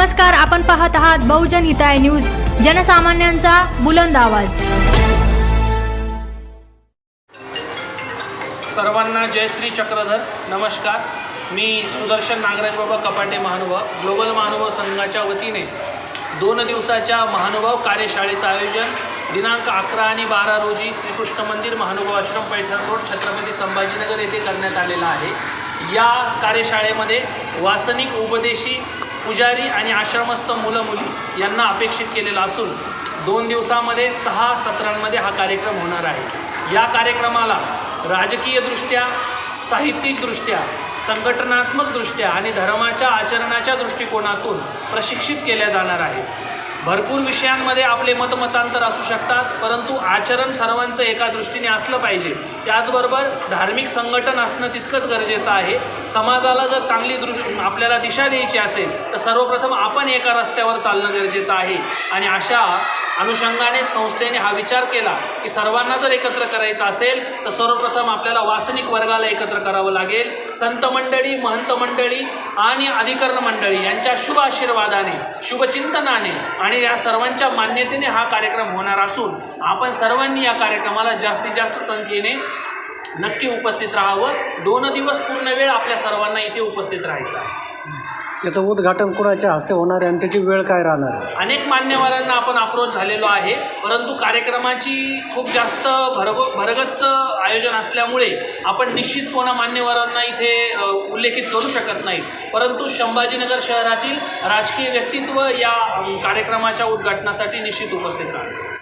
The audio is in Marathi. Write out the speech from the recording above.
नमस्कार, आपण पाहत आहात बहुजन हिताय न्यूज, जनसामान्यांचा बुलंद आवाज। सर्वांना जय श्री चक्रधर। नमस्कार, मी सुदर्शन नागराज बाबा कपाटे महानुभाव ग्लोबल महानुभाव संघाच्या वतीने 2 दिवसाच्या महानुभाव कार्यशाळेचं आयोजन दिनांक 11 आणि 12 रोजी श्रीकृष्ण मंदिर महानुभाव आश्रम पैठण रोड छत्रपती संभाजीनगर येथे करण्यात आलेला आहे। या कार्यशाळेमध्ये वासनिक, उपदेशी, पुजारी आणि आश्रमस्थ मुलं मुली यांना अपेक्षित केलेला असून 2 दिवसामध्ये 6 सत्रांमध्ये हा कार्यक्रम होणार आहे। या कार्यक्रमाला राजकीयदृष्ट्या, साहित्यिकदृष्ट्या, संघटनात्मकदृष्ट्या आणि धर्माच्या आचरणाच्या दृष्टिकोनातून प्रशिक्षित केल्या जाणार आहे। भरपूर विषयांमध्ये आपले मतमतांतर असू शकतात, परंतु आचरण सर्वांचं एका दृष्टीने असलं पाहिजे। त्याचबरोबर धार्मिक संघटन असणं तितकंच गरजेचं आहे। समाजाला जर चांगली आपल्याला दिशा द्यायची असेल तर सर्वप्रथम आपण एका रस्त्यावर चालणं गरजेचं आहे। आणि अशा अनुषंगाने संस्थेने हा विचार केला की सर्वांना जर एकत्र करायचं असेल तर सर्वप्रथम आपल्याला वासनिक वर्गाला एकत्र करावं लागेल। संत मंडळी, महंत मंडळी आणि अधिकरण मंडळी यांच्या शुभ आशीर्वादाने, शुभचिंतनाने आणि या सर्वांच्या मान्यतेने हा कार्यक्रम होणार असून आपण सर्वांनी या कार्यक्रमाला जास्तीत जास्त संख्येने नक्की उपस्थित राहावं। 2 दिवस पूर्ण वेळ आपल्या सर्वांना इथे उपस्थित राहायचं आहे। त्याचं उद्घाटन कोणाच्या हस्ते होणार आहे आणि त्याची वेळ काय राहणार आहे? अनेक मान्यवरांना आपण अप्रोच झालेलो आहे, परंतु कार्यक्रमाची खूप जास्त भरगच्च आयोजन असल्यामुळे आपण निश्चित कोणा मान्यवरांना इथे उल्लेखित करू शकत नाही। परंतु संभाजीनगर शहरातील राजकीय व्यक्तित्व या कार्यक्रमाच्या उद्घाटनासाठी निश्चित उपस्थित राहणार।